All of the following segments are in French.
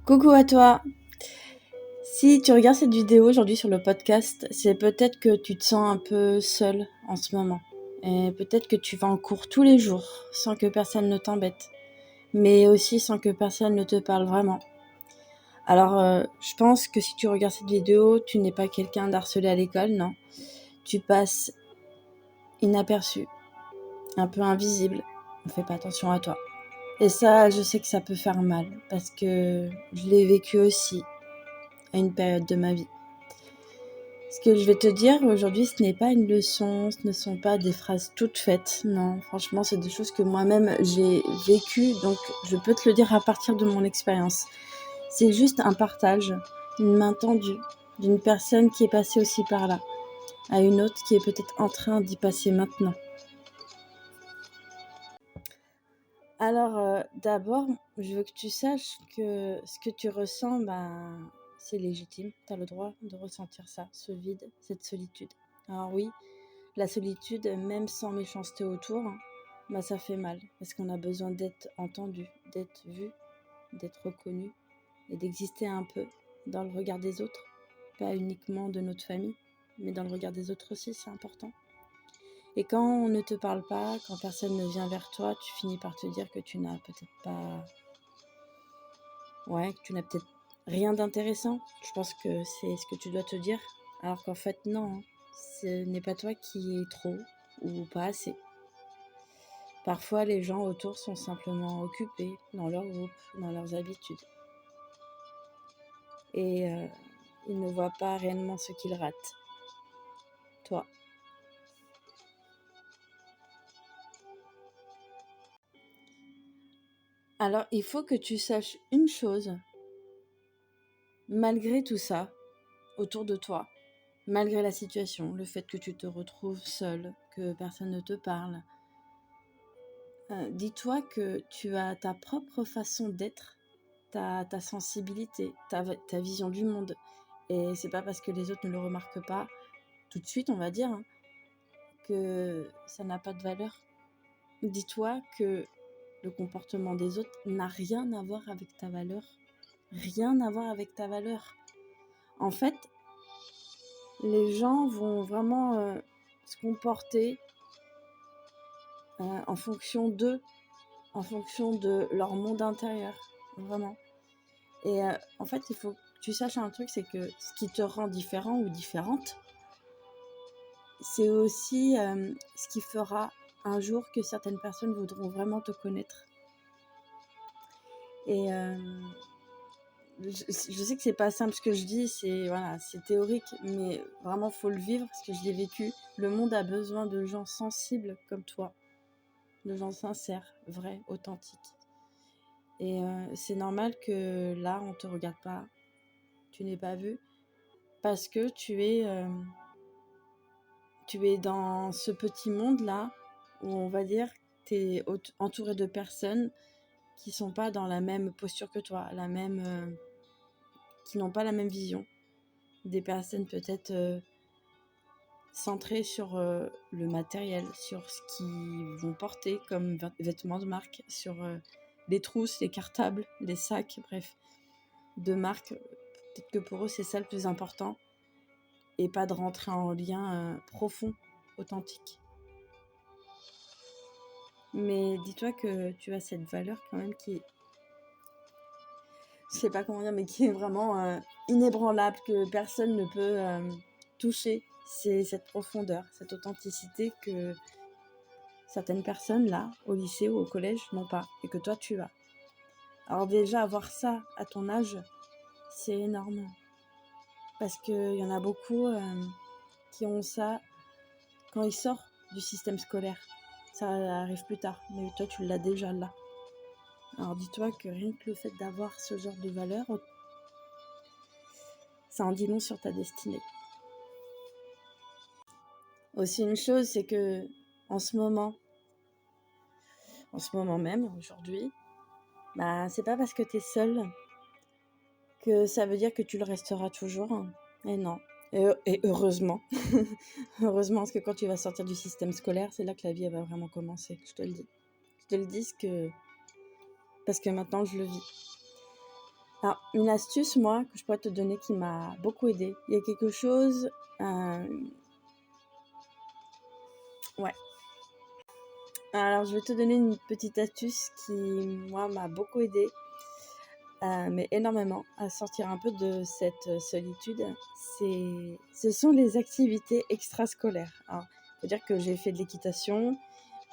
Coucou à toi. Si tu regardes cette vidéo aujourd'hui sur le podcast, c'est peut-être que tu te sens un peu seul en ce moment. Et peut-être que tu vas en cours tous les jours sans que personne ne t'embête, mais aussi sans que personne ne te parle vraiment. Alors, je pense que si tu regardes cette vidéo, tu n'es pas quelqu'un d'harcelé à l'école, non. Tu passes inaperçu, un peu invisible. On fait pas attention à toi. Et ça, je sais que ça peut faire mal, parce que je l'ai vécu aussi à une période de ma vie. Ce que je vais te dire aujourd'hui, ce n'est pas une leçon, ce ne sont pas des phrases toutes faites. Non, franchement, c'est des choses que moi-même j'ai vécues, donc je peux te le dire à partir de mon expérience. C'est juste un partage, une main tendue d'une personne qui est passée aussi par là, à une autre qui est peut-être en train d'y passer maintenant. Alors, d'abord, je veux que tu saches que ce que tu ressens, c'est légitime. Tu as le droit de ressentir ça, ce vide, cette solitude. Alors oui, la solitude, même sans méchanceté autour, ça fait mal. Parce qu'on a besoin d'être entendu, d'être vu, d'être reconnu et d'exister un peu dans le regard des autres. Pas uniquement de notre famille, mais dans le regard des autres aussi, c'est important. Et quand on ne te parle pas, quand personne ne vient vers toi, tu finis par te dire que tu n'as peut-être pas... Ouais, que tu n'as peut-être rien d'intéressant. Je pense que c'est ce que tu dois te dire. Alors qu'en fait, non. Ce n'est pas toi qui es trop ou pas assez. Parfois, les gens autour sont simplement occupés dans leur groupe, dans leurs habitudes. Et ils ne voient pas réellement ce qu'ils ratent. Toi. Alors, il faut que tu saches une chose. Malgré tout ça, autour de toi, malgré la situation, le fait que tu te retrouves seul, que personne ne te parle, dis-toi que tu as ta propre façon d'être, ta sensibilité, ta vision du monde. Et c'est pas parce que les autres ne le remarquent pas tout de suite, on va dire, que ça n'a pas de valeur. Dis-toi que le comportement des autres n'a rien à voir avec ta valeur. Rien à voir avec ta valeur. En fait, les gens vont vraiment se comporter en fonction d'eux, en fonction de leur monde intérieur, vraiment. Et en fait, il faut que tu saches un truc, c'est que ce qui te rend différent ou différente, c'est aussi ce qui fera un jour que certaines personnes voudront vraiment te connaître. Et je sais que c'est pas simple ce que je dis, c'est théorique, mais vraiment faut le vivre parce que je l'ai vécu. Le monde a besoin de gens sensibles comme toi, de gens sincères, vrais, authentiques. Et c'est normal que là, on te regarde pas, tu n'es pas vu, parce que tu es dans ce petit monde-là où on va dire que tu es entouré de personnes qui sont pas dans la même posture que toi, qui n'ont pas la même vision. Des personnes peut-être centrées sur le matériel, sur ce qu'ils vont porter comme vêtements de marque, sur les trousses, les cartables, les sacs, bref, de marque. Peut-être que pour eux, c'est ça le plus important et pas de rentrer en lien profond, authentique. Mais dis-toi que tu as cette valeur quand même qui est, je sais pas comment dire, mais qui est vraiment inébranlable, que personne ne peut toucher. C'est cette profondeur, cette authenticité que certaines personnes là, au lycée ou au collège, n'ont pas, et que toi tu as. Alors déjà, avoir ça à ton âge, c'est énorme. Parce qu'il y en a beaucoup qui ont ça quand ils sortent du système scolaire. Ça arrive plus tard, mais toi tu l'as déjà là. Alors dis-toi que rien que le fait d'avoir ce genre de valeur, ça en dit long sur ta destinée. Aussi une chose, c'est que en ce moment même, aujourd'hui, c'est pas parce que t'es seule que ça veut dire que tu le resteras toujours. Et non. Et heureusement. Heureusement, parce que quand tu vas sortir du système scolaire, c'est là que la vie elle va vraiment commencer, je te le dis. Je te le dis parce que maintenant je le vis. Alors, une astuce, moi, que je pourrais te donner qui m'a beaucoup aidée. Il y a quelque chose... Ouais. Alors, je vais te donner une petite astuce qui, moi, m'a beaucoup aidée, mais énormément, à sortir un peu de cette solitude. Ce sont les activités extrascolaires. Alors, il faut dire que j'ai fait de l'équitation,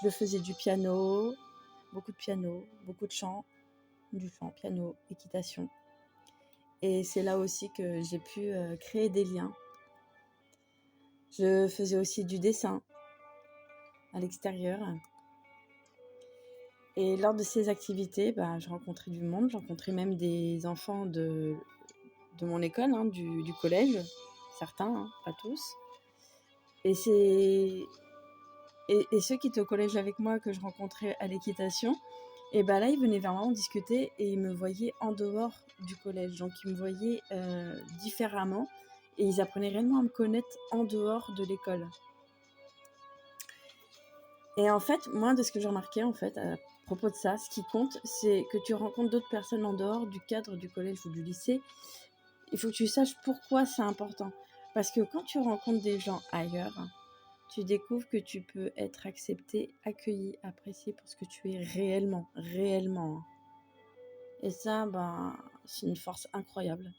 je faisais du piano, beaucoup de chant, piano, équitation. Et c'est là aussi que j'ai pu créer des liens. Je faisais aussi du dessin à l'extérieur. Et lors de ces activités, je rencontrais du monde, je rencontrais même des enfants de mon école, du collège, certains, pas tous. Et ceux qui étaient au collège avec moi, que je rencontrais à l'équitation, et là, ils venaient vers moi, on discutait, et ils me voyaient en dehors du collège. Donc, ils me voyaient différemment, et ils apprenaient réellement à me connaître en dehors de l'école. Et en fait, moi, de ce que j'ai remarqué, à propos de ça, ce qui compte, c'est que tu rencontres d'autres personnes en dehors du cadre du collège ou du lycée. Il faut que tu saches pourquoi c'est important. Parce que quand tu rencontres des gens ailleurs, tu découvres que tu peux être accepté, accueilli, apprécié pour ce que tu es réellement. Et ça, c'est une force incroyable.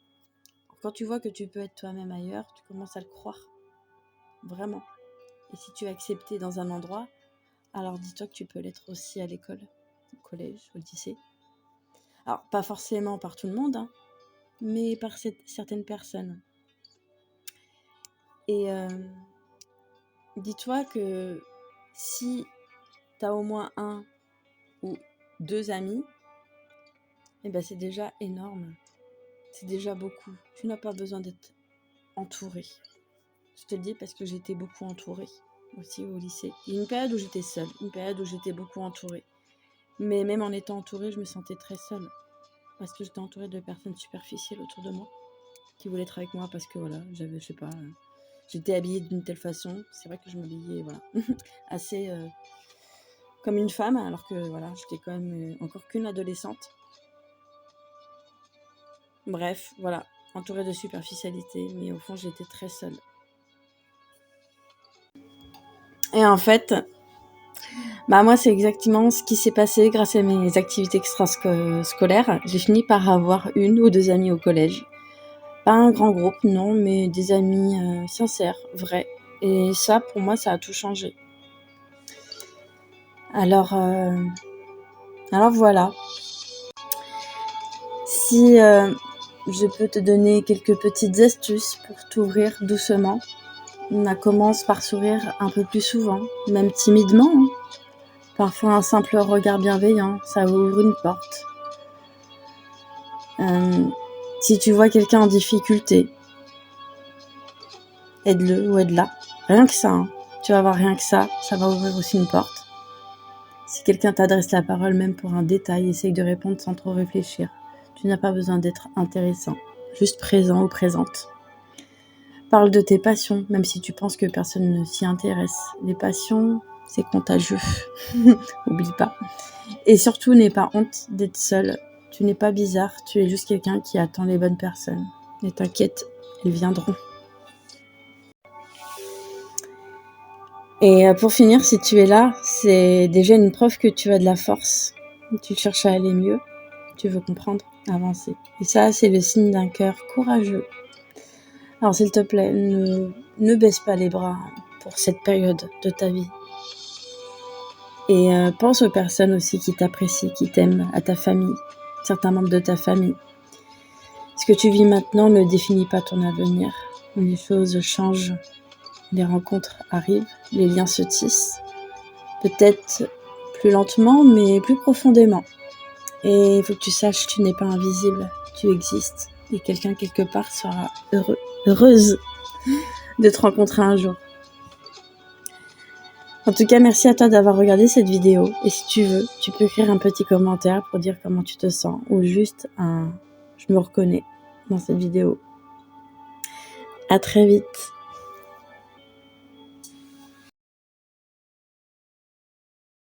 Quand tu vois que tu peux être toi-même ailleurs, tu commences à le croire. Vraiment. Et si tu es accepté dans un endroit, alors dis-toi que tu peux l'être aussi à l'école, au collège, au lycée. Alors, pas forcément par tout le monde, mais par certaines personnes. Et dis-toi que si tu as au moins un ou deux amis, c'est déjà énorme. C'est déjà beaucoup. Tu n'as pas besoin d'être entouré. Je te le dis parce que j'étais beaucoup entourée aussi au lycée. Il y a une période où j'étais seule, une période où j'étais beaucoup entourée. Mais même en étant entourée, je me sentais très seule. Parce que j'étais entourée de personnes superficielles autour de moi, qui voulaient être avec moi parce que j'avais, j'étais habillée d'une telle façon. C'est vrai que je m'habillais, assez comme une femme, alors que j'étais quand même encore qu'une adolescente. Bref, entourée de superficialité, mais au fond, j'étais très seule. Et en fait, moi, c'est exactement ce qui s'est passé grâce à mes activités extrascolaires. J'ai fini par avoir une ou deux amies au collège. Pas un grand groupe, non, mais des amis sincères, vrais. Et ça, pour moi, ça a tout changé. Alors voilà. Si je peux te donner quelques petites astuces pour t'ouvrir doucement, commence par sourire un peu plus souvent, même timidement. Parfois, un simple regard bienveillant, ça ouvre une porte. Si tu vois quelqu'un en difficulté, aide-le ou aide-la. Rien que ça, tu vas voir, rien que ça va ouvrir aussi une porte. Si quelqu'un t'adresse la parole, même pour un détail, essaye de répondre sans trop réfléchir. Tu n'as pas besoin d'être intéressant, juste présent ou présente. Parle de tes passions, même si tu penses que personne ne s'y intéresse. Les passions, c'est contagieux. Oublie pas. Et surtout, n'aie pas honte d'être seule. Tu n'es pas bizarre, tu es juste quelqu'un qui attend les bonnes personnes. Et t'inquiète, elles viendront. Et pour finir, si tu es là, c'est déjà une preuve que tu as de la force. Tu cherches à aller mieux. Tu veux comprendre, avancer. Et ça, c'est le signe d'un cœur courageux. Alors, s'il te plaît, ne baisse pas les bras pour cette période de ta vie. Et pense aux personnes aussi qui t'apprécient, qui t'aiment, à ta famille, certains membres de ta famille. Ce que tu vis maintenant ne définit pas ton avenir. Les choses changent, les rencontres arrivent, les liens se tissent. Peut-être plus lentement, mais plus profondément. Et il faut que tu saches que tu n'es pas invisible, tu existes. Et quelqu'un quelque part sera heureuse de te rencontrer un jour. En tout cas, merci à toi d'avoir regardé cette vidéo. Et si tu veux, tu peux écrire un petit commentaire pour dire comment tu te sens. Ou juste je me reconnais dans cette vidéo. À très vite.